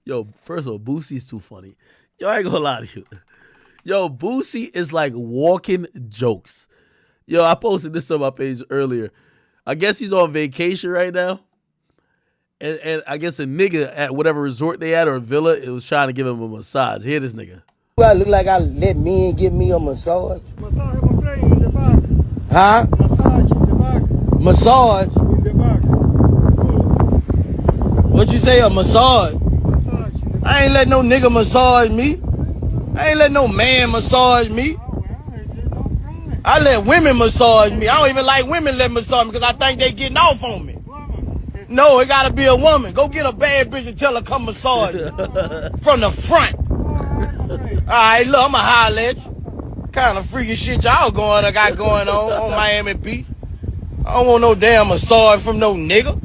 Yo, first of all, Boosie's too funny. Yo, I ain't gonna lie to you. Yo, Boosie is like walking jokes. Yo, I posted this on my page earlier. I guess he's on vacation right now. And I guess a nigga at whatever resort they at or villa, it was trying to give him a massage. Hear this nigga. Do I look like I let men give me a massage? Massage my brain in the back. Huh? Massage in the back. Massage? In the back. What you say, a massage? Massage in the back. I ain't let no nigga massage me. I ain't let no man massage me. Oh, well, I said no problem. I let women massage me. I don't even like women let massage me because I think they getting off on me. Woman. No, it gotta be a woman. Go get a bad bitch and tell her come massage me. From the front. Alright, look, I'ma holler at you. Kind of freaky shit y'all got going on Miami Beach. I don't want no damn massage from no nigga.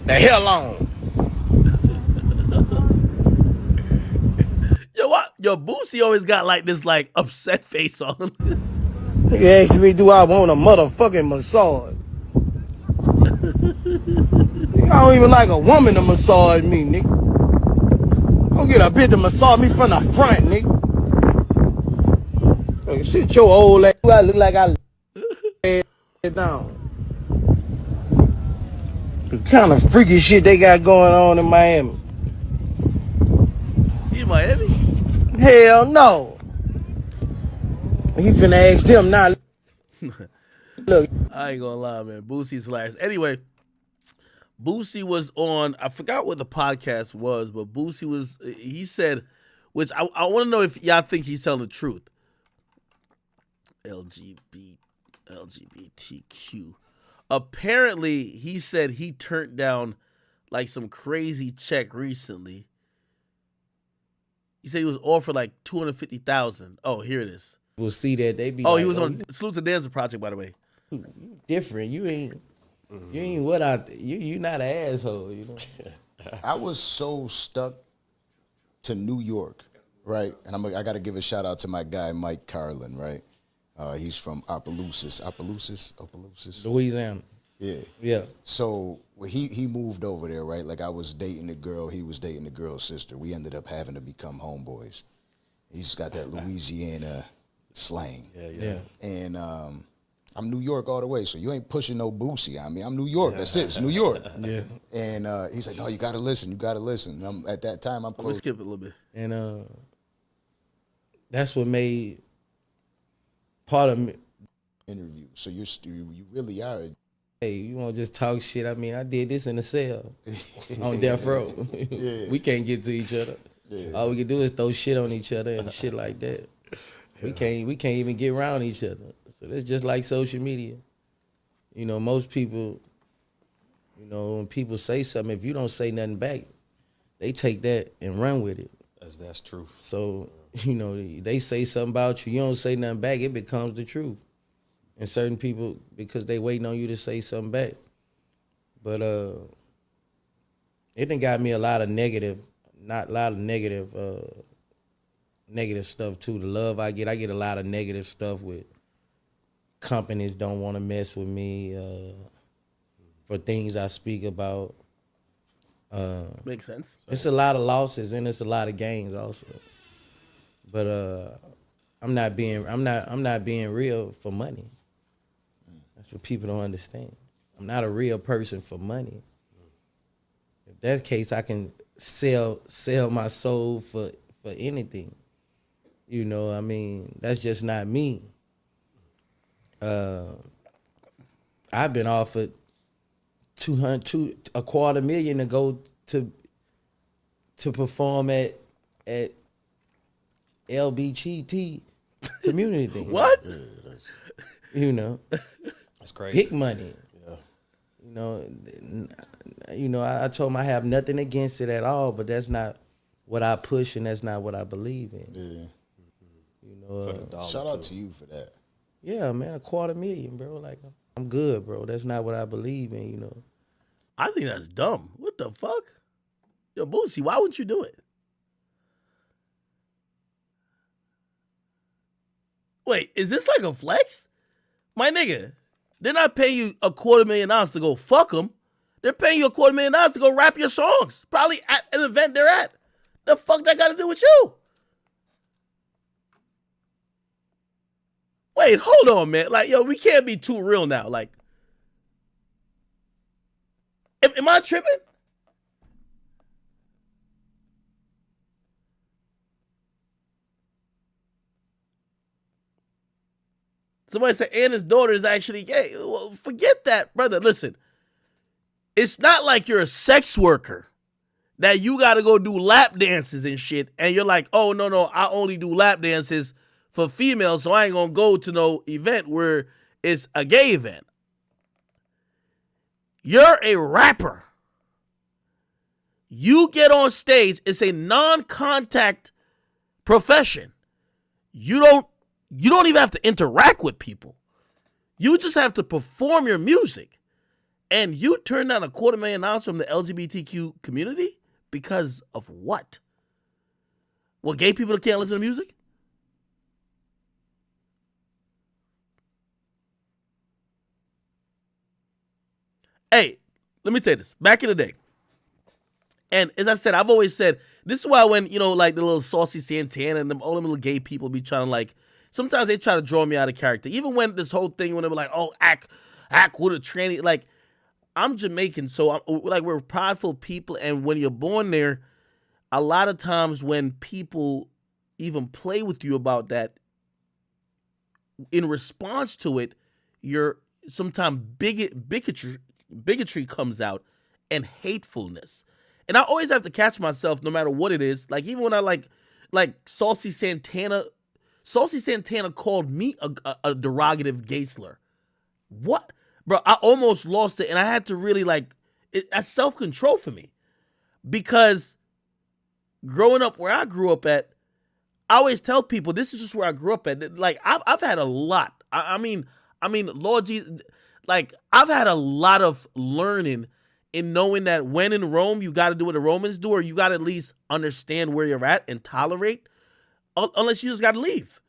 The hell on. Yo, what? Yo, Boosie always got like this like upset face on. Nigga asked me, do I want a motherfucking massage? Nigga, I don't even like a woman to massage me, nigga. Go get a bitch to massage me from the front, nigga. Hey, sit your old ass. I look like I lay down. The kind of freaky shit they got going on in Miami. You in Miami? Hell no. He finna ask them now. Look. I ain't gonna lie, man. Boosie's hilarious. Anyway, Boosie was on, I forgot what the podcast was, but Boosie was, he said, which I want to know if y'all think he's telling the truth. LGBTQ. Apparently, he said he turned down like some crazy check recently. He said he was offered like $250,000. Oh, here it is. We'll see that they be. Oh, like, he was on Salute to Dancer Project, by the way. different. You ain't what I. You not an asshole. You know. I was so stuck to New York, right? And I got to give a shout out to my guy Mike Carlin, right? He's from Opelousas, Louisiana. Yeah. Yeah. So he moved over there, right? Like I was dating a girl, he was dating the girl's sister. We ended up having to become homeboys. He's got that Louisiana slang. Yeah. And I'm New York all the way, so you ain't pushing no Boosie. I mean, I'm New York. That's it. It's New York. Yeah. And he's like, no, you got to listen. You got to listen. At that time, I'm close. Let's skip it a little bit. And that's what made part of me. Interview. So you really are. Hey, you want to just talk shit? I mean, I did this in the cell on death row. Yeah. We can't get to each other. Yeah. All we can do is throw shit on each other and shit like that. We can't even get around each other. So it's just like social media. You know, most people, you know, when people say something, if you don't say nothing back, they take that and run with it. That's true. So, you know, they say something about you, you don't say nothing back, it becomes the truth. And certain people, because they waiting on you to say something back. But it done got me a lot of negative stuff too. The love I get a lot of negative stuff with companies don't want to mess with me for things I speak about. Makes sense. It's a lot of losses and it's a lot of gains also. But I'm not being real for money. That's what people don't understand. I'm not a real person for money. If that's the case, I can sell my soul for anything. You know, I mean, that's just not me. I've been offered $250,000 to go to perform at LBGTQ community thing. What? You know, That's crazy. big money. Yeah. You know, I told him I have nothing against it at all, but that's not what I push and that's not what I believe in. Yeah. You know, For the dollar, Shout out too. to you for that. yeah, man, $250,000, bro. Like, I'm good, bro. That's not what I believe in, you know. I think that's dumb. What the fuck? Yo, Boosie, why wouldn't you do it? Wait, is this like a flex? My nigga, they're not paying you $250,000 to go fuck them. They're paying you $250,000 to go rap your songs. Probably at an event they're at. The fuck that got to do with you? Wait, hold on, man. Like, yo, we can't be too real now. Like, am I tripping? Somebody said, and his daughter is actually gay. Well, forget that, brother. Listen, it's not like you're a sex worker that you got to go do lap dances and shit. And you're like, oh, no, I only do lap dances for females, so I ain't going to go to no event where it's a gay event. You're a rapper. You get on stage. It's a non-contact profession. You don't even have to interact with people. You just have to perform your music. And you turn down $250,000 from the LGBTQ community because of what? Well, gay people can't listen to music? Hey, let me tell you this. Back in the day, and as I said, I've always said, this is why when, like the little Saucy Santana and all them little gay people be trying to like, sometimes they try to draw me out of character. Even when this whole thing, when they were like, oh, act with a tranny, like, I'm Jamaican, so we're prideful people, and when you're born there, a lot of times when people even play with you about that, in response to it, sometimes bigotry comes out and hatefulness. And I always have to catch myself no matter what it is. Like, even when I like Saucy Santana called me a derogative gay slur. What? Bro, I almost lost it, and I had to really, that's self-control for me. Because growing up where I grew up at, I always tell people, this is just where I grew up at. Like, I've had a lot. I mean, Lord Jesus, like, I've had a lot of learning in knowing that when in Rome, you got to do what the Romans do, or you got to at least understand where you're at and tolerate, unless you just got to leave.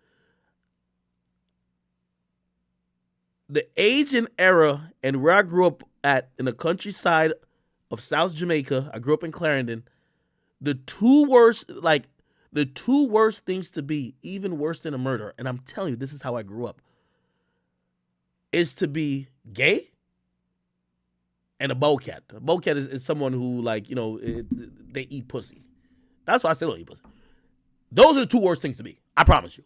The age and era and where I grew up at in the countryside of South Jamaica, I grew up in Clarendon, the two worst things to be, even worse than a murder, and I'm telling you, this is how I grew up, is to be gay and a bowcat. A bowcat is someone who, they eat pussy. That's why I say don't eat pussy. Those are the two worst things to be. I promise you.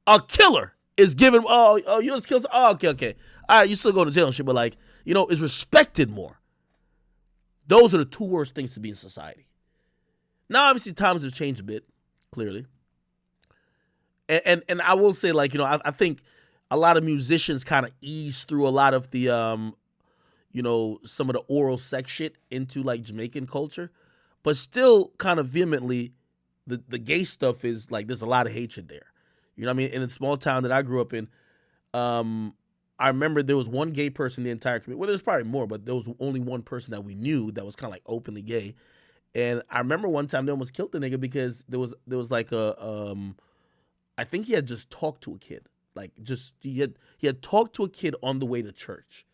A killer is given, you just killed, okay. All right, you still go to jail and shit, but is respected more. Those are the two worst things to be in society. Now, obviously, times have changed a bit, clearly. And I will say, I think a lot of musicians kind of ease through a lot of the, some of the oral sex shit into, Jamaican culture. But still, kind of vehemently, the gay stuff is, there's a lot of hatred there. You know what I mean? In a small town that I grew up in, I remember there was one gay person in the entire community. Well, there's probably more, but there was only one person that we knew that was kind of openly gay. And I remember one time they almost killed the nigga because there was I think he had just talked to a kid. He had talked to a kid on the way to church.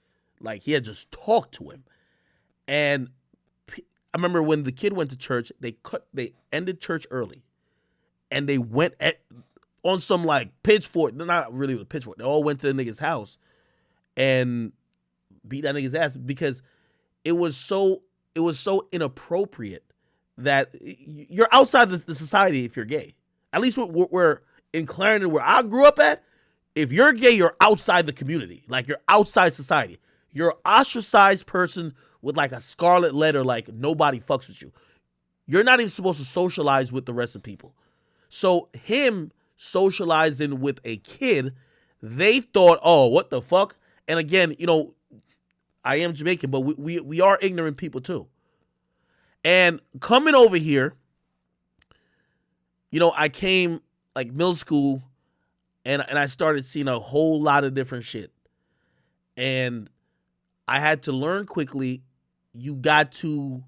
He had just talked to him. And I remember when the kid went to church, they ended church early. And they went on some pitchfork, not really with a pitchfork. They all went to the nigga's house and beat that nigga's ass because it was so inappropriate that you're outside the society if you're gay. At least we're in Clarendon where I grew up at. If you're gay, you're outside the community. You're outside society. You're an ostracized person with a scarlet letter, nobody fucks with you. You're not even supposed to socialize with the rest of people. So him socializing with a kid, they thought, oh, what the fuck? And again, I am Jamaican, but we are ignorant people too. And coming over here, I came middle school and I started seeing a whole lot of different shit. And I had to learn quickly, you got to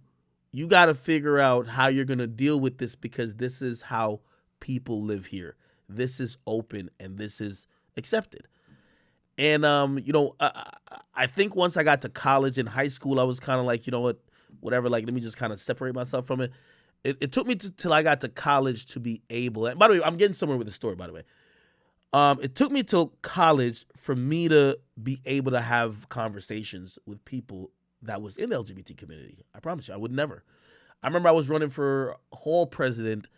figure out how you're going to deal with this because this is how people live here. This is open and this is accepted. And I think once I got to college and high school, I was kind of like, you know what, whatever. Like, let me just kind of separate myself from it. It took me till I got to college to be able. And by the way, I'm getting somewhere with the story. By the way, it took me till college for me to be able to have conversations with people that was in the LGBT community. I promise you, I would never. I remember I was running for hall president.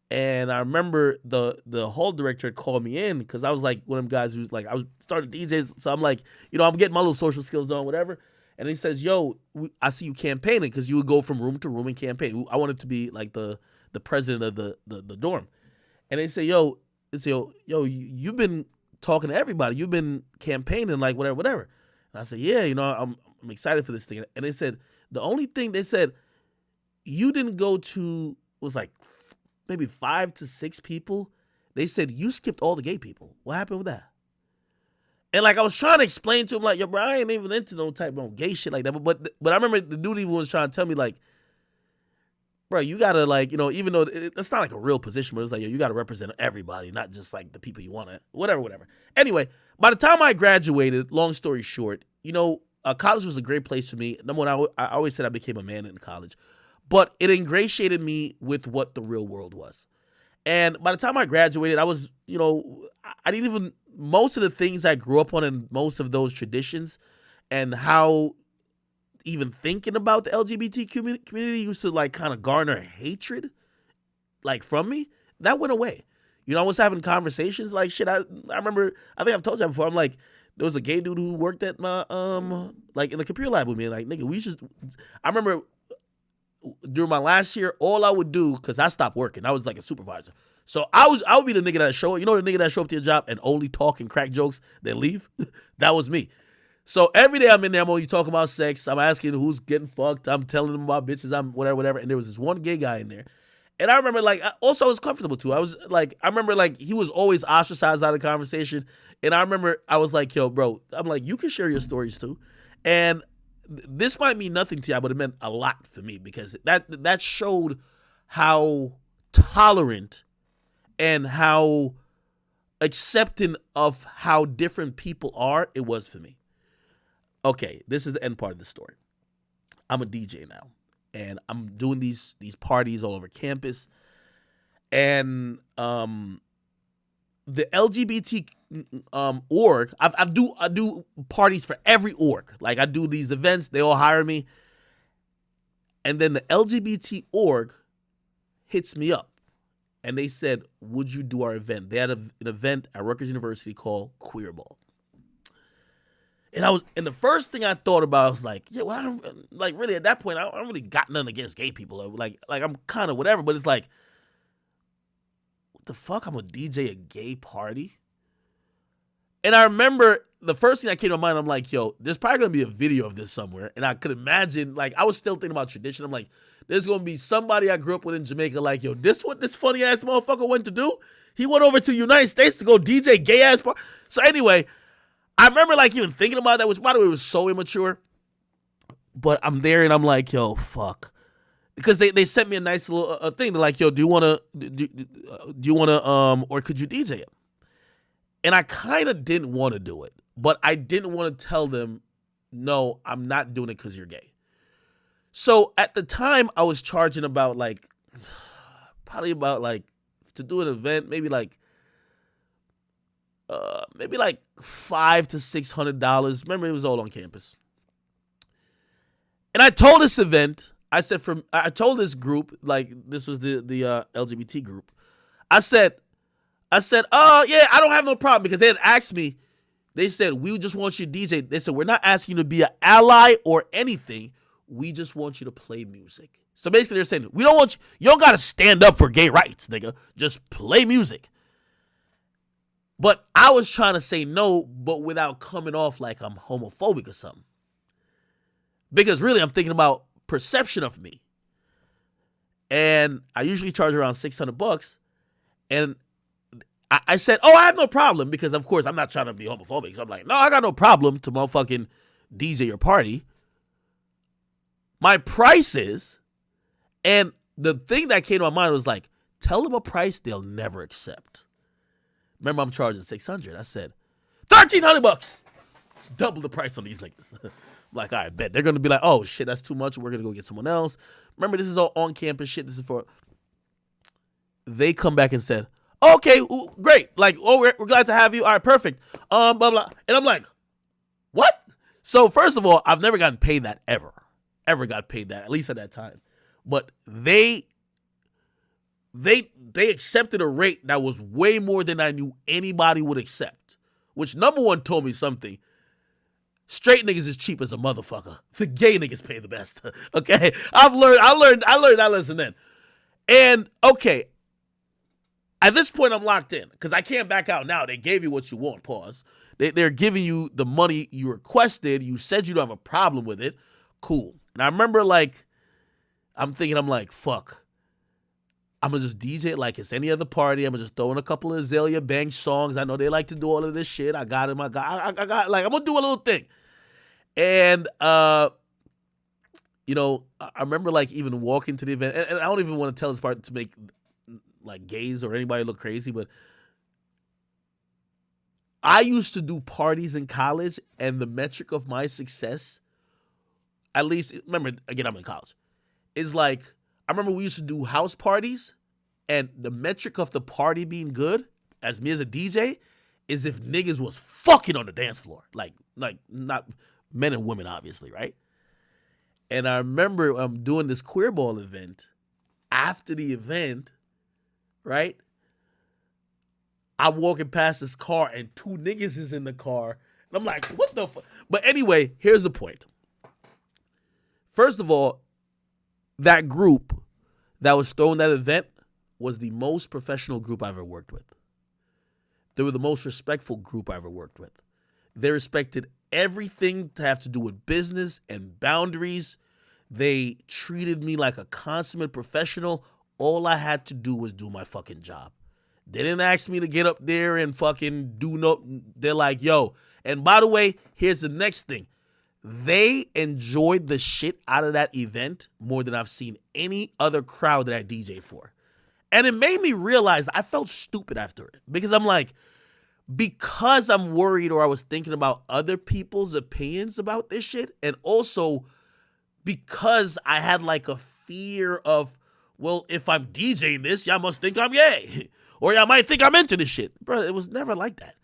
And I remember the hall director had called me in because I was like one of them guys who's like, I was starting DJs. So I'm like, I'm getting my little social skills on, whatever. And he says, yo, I see you campaigning because you would go from room to room and campaign. I wanted to be like the president of the dorm. And they say, yo, you've been talking to everybody. You've been campaigning, like whatever. And I said, yeah, I'm excited for this thing. And they said, the only thing they said, you didn't go to, was like maybe 5 to 6 people. They said, you skipped all the gay people. What happened with that? And like I was trying to explain to him, like, yo, bro, I ain't even into no type of gay shit like that. But I remember the dude even was trying to tell me, like, bro, you gotta, like, even though it's not like a real position, but it's like, yo, you gotta represent everybody, not just like the people you wanna, whatever. Anyway, by the time I graduated, long story short, college was a great place for me. Number one, I always said I became a man in college. But it ingratiated me with what the real world was. And by the time I graduated, I was, I didn't even, most of the things I grew up on and most of those traditions and how even thinking about the LGBT community used to like kind of garner hatred, like from me, that went away. I was having conversations like shit. I remember, I think I've told you before, I'm like, there was a gay dude who worked at my, like in the computer lab with me. Like, nigga, I remember during my last year, all I would do, because I stopped working, I was like a supervisor. So I would be the nigga that show up. The nigga that show up to your job and only talk and crack jokes, then leave? That was me. So every day I'm in there, I'm only talking about sex. I'm asking who's getting fucked. I'm telling them about bitches. I'm whatever. And there was this one gay guy in there. And I remember, like, also I was comfortable too. I remember, like, he was always ostracized out of conversation. And I remember I was like, yo, bro, I'm like, you can share your stories too. And this might mean nothing to you, but it meant a lot for me because that showed how tolerant and how accepting of how different people are it was for me. Okay, this is the end part of the story. I'm a DJ now, and I'm doing these parties all over campus, and the LGBT org, I do parties for every org. Like, I do these events, they all hire me. And then the LGBT org hits me up. And they said, would you do our event? They had an event at Rutgers University called Queer Ball. And the first thing I thought about was like, yeah, well, I don't, like, really at that point, I don't really got nothing against gay people. Like I'm kind of whatever, but it's like, the fuck, I'm gonna DJ a gay party? And I remember the first thing that came to mind, I'm like, yo, there's probably gonna be a video of this somewhere. And I could imagine, like, I was still thinking about tradition. I'm like, there's gonna be somebody I grew up with in Jamaica, like, yo, this what this funny ass motherfucker went to do? He went over to the United States to go DJ gay ass party. So anyway, I remember like even thinking about that, which by the way was so immature. But I'm there and I'm like, yo, fuck. Because they sent me a nice little thing. They're like, yo, do you wanna or could you DJ it? And I kind of didn't want to do it, but I didn't want to tell them, no, I'm not doing it because you're gay. So at the time, I was charging about like, probably about like, to do an event, maybe like $500 to $600. Remember, it was all on campus. And I told this event, I told this group, like this was the LGBT group. I said, oh yeah, I don't have no problem, because they had asked me. They said, we just want you to DJ. They said, we're not asking you to be an ally or anything. We just want you to play music. So basically, they're saying, we don't want you don't gotta stand up for gay rights, nigga. Just play music. But I was trying to say no, but without coming off like I'm homophobic or something. Because really, I'm thinking about perception of me. And I usually charge around $600. And I said, oh, I have no problem, because of course I'm not trying to be homophobic. So I'm like, no, I got no problem to motherfucking DJ your party. My price is, and the thing that came to my mind was like, tell them a price they'll never accept. Remember, I'm charging $600. I said, $1,300. double the price on these niggas. I'm like, all right, bet. They're going to be like, oh, shit, that's too much. We're going to go get someone else. Remember, this is all on-campus shit. This is for... They come back and said, okay, great. Like, oh, we're glad to have you. All right, perfect. Blah, blah. And I'm like, what? So, first of all, I've never gotten paid that ever. Ever got paid that, at least at that time. But they accepted a rate that was way more than I knew anybody would accept. Which, number one, told me something. Straight niggas is cheap as a motherfucker. The gay niggas pay the best. Okay? I learned that lesson then. And, okay, at this point, I'm locked in because I can't back out now. They gave you what you want, pause. They're giving you the money you requested. You said you don't have a problem with it. Cool. And I remember, like, I'm like, fuck. I'm going to just DJ it like it's any other party. I'm going to just throw in a couple of Azalea Banks songs. I know they like to do all of this shit. I got him. I got, like, I'm going to do a little thing. And, you know, I remember, like, even walking to the event. And I don't even want to tell this part to make, like, gays or anybody look crazy. But I used to do parties in college. And the metric of my success, at least, remember, again, I'm in college, is like, I remember we used to do house parties, and the metric of the party being good, as me as a DJ, is if niggas was fucking on the dance floor. Like not men and women, obviously, right? And I remember doing this queer ball event. After the event, right, I'm walking past this car, and two niggas is in the car. And I'm like, what the fuck? But anyway, here's the point. First of all, that group that was throwing that event was the most professional group I ever worked with. They were the most respectful group I ever worked with. They respected everything to have to do with business and boundaries. They treated me like a consummate professional. All I had to do was do my fucking job. They didn't ask me to get up there and fucking do no. They're like, yo. And by the way, here's the next thing. They enjoyed the shit out of that event more than I've seen any other crowd that I DJ for. And it made me realize I felt stupid after it. Because I'm like, because I'm worried or I was thinking about other people's opinions about this shit, and also because I had like a fear of, well, if I'm DJing this, y'all must think I'm gay. Or y'all might think I'm into this shit. Bro, it was never like that.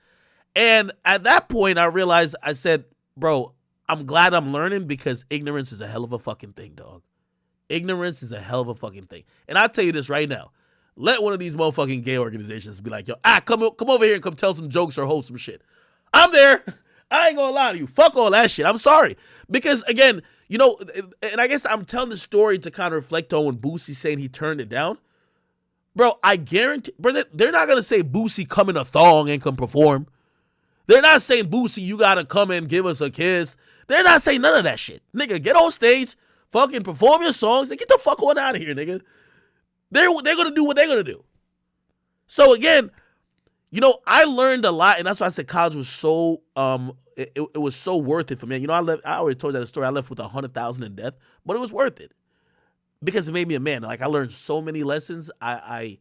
And at that point, I realized, I said, bro, I'm glad I'm learning because ignorance is a hell of a fucking thing, dog. Ignorance is a hell of a fucking thing. And I'll tell you this right now. Let one of these motherfucking gay organizations be like, yo, come over here and come tell some jokes or hold some shit. I'm there. I ain't gonna lie to you. Fuck all that shit. I'm sorry. Because, again, you know, and I guess I'm telling the story to kind of reflect on when Boosie saying he turned it down. Bro, I guarantee, bro, they're not gonna say Boosie come in a thong and come perform. They're not saying, Boosie, you gotta come and give us a kiss. They're not saying none of that shit. Nigga, get on stage, fucking perform your songs, and get the fuck on out of here, nigga. They're gonna do what they're gonna do. So again, you know, I learned a lot, and that's why I said college was so it was so worth it for me. You know, I already told you that story. I left with 100,000 in debt, but it was worth it because it made me a man. Like, I learned so many lessons. I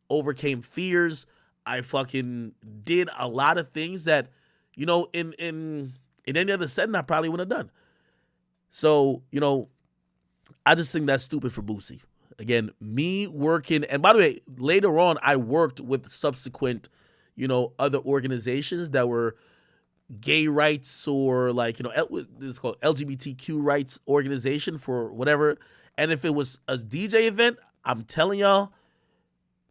overcame fears. I fucking did a lot of things that, you know, in any other setting I probably wouldn't have done. So, you know, I just think that's stupid for Boosie. Again, me working, and by the way, later on, I worked with subsequent, you know, other organizations that were gay rights or like, you know, this is called LGBTQ rights organization for whatever. And if it was a DJ event, I'm telling y'all,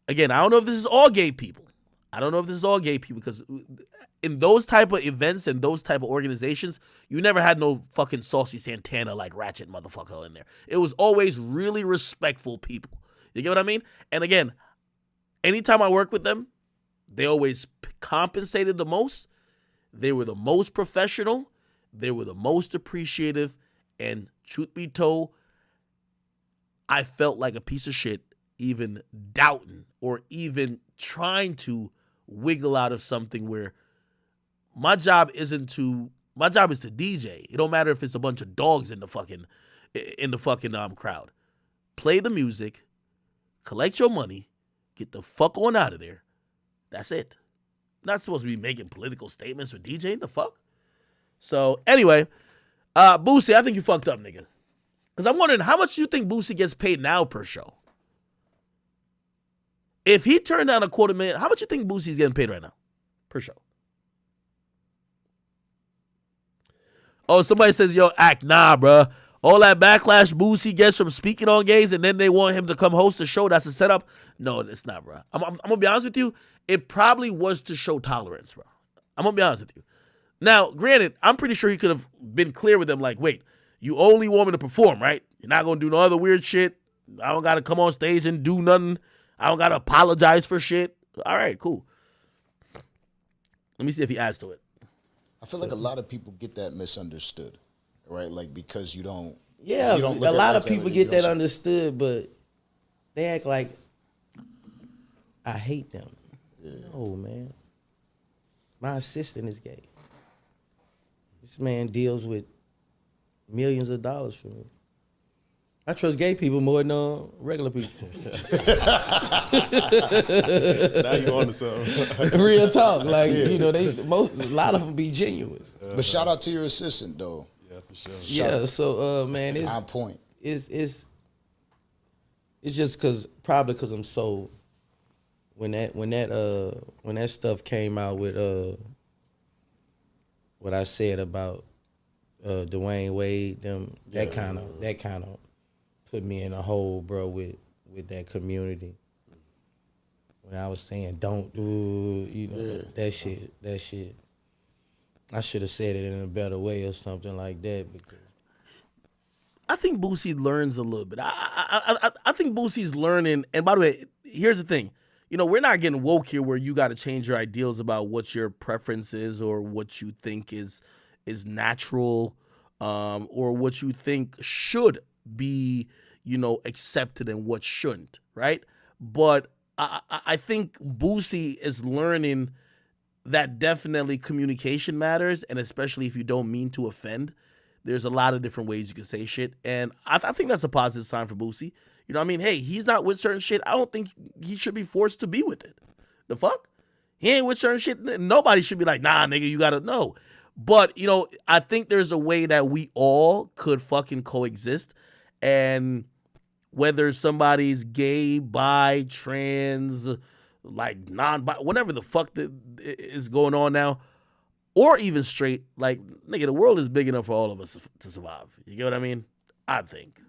again, I don't know if this is all gay people. I don't know if this is all gay people because in those type of events and those type of organizations, you never had no fucking Saucy Santana like ratchet motherfucker in there. It was always really respectful people. You get what I mean? And again, anytime I work with them, they always compensated the most. They were the most professional. They were the most appreciative. And truth be told, I felt like a piece of shit even doubting or even trying to wiggle out of something where my job is to DJ. It don't matter if it's a bunch of dogs in the fucking crowd. Play the music, collect your money, get the fuck on out of there. That's it. I'm not supposed to be making political statements or DJing. The fuck? So anyway, Boosie, I think you fucked up, nigga. Because I'm wondering how much you think Boosie gets paid now per show. If he turned down $250,000, how much you think Boosie's getting paid right now per show? Oh, somebody says, yo, nah, bruh. All that backlash Boosie gets from speaking on gays and then they want him to come host a show, that's a setup. No, it's not, bruh. I'm going to be honest with you. It probably was to show tolerance, bro. I'm going to be honest with you. Now, granted, I'm pretty sure he could have been clear with them like, wait, you only want me to perform, right? You're not going to do no other weird shit. I don't got to come on stage and do nothing. I don't got to apologize for shit. All right, cool. Let me see if he adds to it. I feel like a lot of people get that misunderstood, right? Like because you don't. Yeah, you don't a look at lot life of people that way, get you that don't- understood, but they act like I hate them. Oh man, my assistant is gay. This man deals with millions of dollars for me. I trust gay people more than regular people. Now you on to something. Real talk, like you know, a lot of them be genuine. But shout out to your assistant though. Yeah, for sure. Yeah, so man, it's On point. it's just probably because I'm so when that stuff came out with what I said about Dwayne Wade, that kind of put me in a hole, bro, with that community. When I was saying don't do that shit. I should have said it in a better way or something like that. Because I think Boosie learns a little bit. I think Boosie's learning. And by the way, here's the thing. You know, we're not getting woke here where you got to change your ideals about what your preference is or what you think is natural or what you think should be, you know, accepted and what shouldn't, right? But I think Boosie is learning that definitely communication matters, and especially if you don't mean to offend. There's a lot of different ways you can say shit, and I think that's a positive sign for Boosie. You know what I mean? Hey, he's not with certain shit. I don't think he should be forced to be with it. The fuck? He ain't with certain shit. Nobody should be like, nah, nigga, you gotta know. But, you know, I think there's a way that we all could fucking coexist, and whether somebody's gay, bi, trans, like non-bi, whatever the fuck that is going on now, or even straight, like, nigga, the world is big enough for all of us to survive. You get what I mean? I think.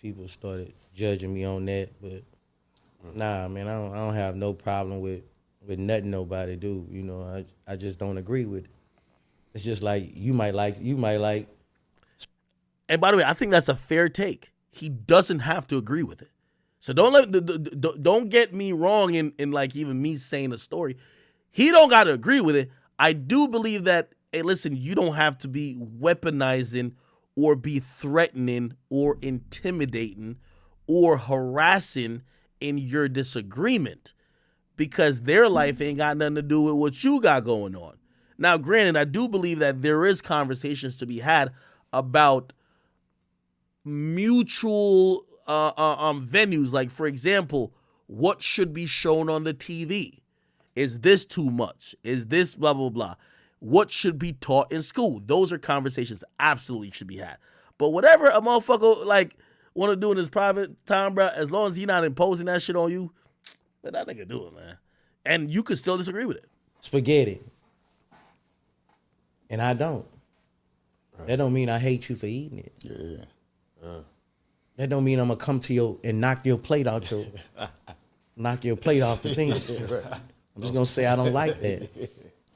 people started judging me on that, but nah, man, I don't have no problem with nothing nobody do. You know, I just don't agree with it. It's just like you might like. And by the way, I think that's a fair take. He doesn't have to agree with it. So don't get me wrong in like even me saying a story. He don't got to agree with it. I do believe that, hey, listen, you don't have to be weaponizing or be threatening or intimidating or harassing in your disagreement, because their life ain't got nothing to do with what you got going on. Now, granted, I do believe that there is conversations to be had about mutual venues. Like, for example, what should be shown on the TV? Is this too much? Is this blah, blah, blah? What should be taught in school? Those are conversations absolutely should be had. But whatever a motherfucker like want to do in his private time, bro, as long as he not imposing that shit on you, let that nigga do it, man. And you could still disagree with it. Spaghetti. And I don't. Right. That don't mean I hate you for eating it. Yeah. That don't mean I'm gonna come to you and knock your plate out your knock your plate off the thing. Right. I'm just gonna say I don't like that.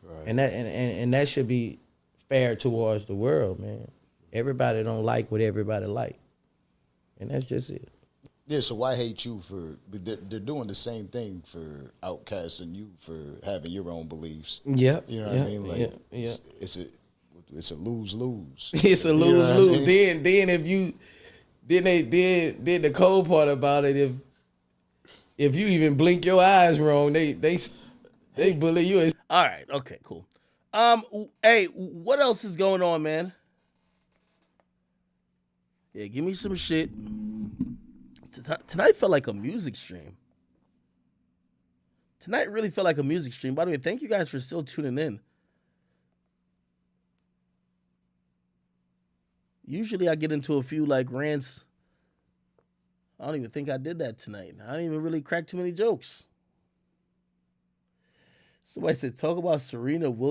Right. And that should be fair towards the world, man. Everybody don't like what everybody like. And that's just it. Yeah, so why hate you for? They're doing the same thing for outcasting you for having your own beliefs. Yeah, you know what I mean. Like, yeah. It's a lose-lose. It's a lose-lose. I mean? Then if you then the cold part about it, if you even blink your eyes wrong, they bully you. All right, okay, cool. Hey, what else is going on, man? Yeah, give me some shit. Tonight felt like a music stream. Tonight really felt like a music stream. By the way, thank you guys for still tuning in. Usually I get into a few like rants. I don't even think I did that tonight. I didn't even really crack too many jokes. Somebody said, talk about Serena Williams.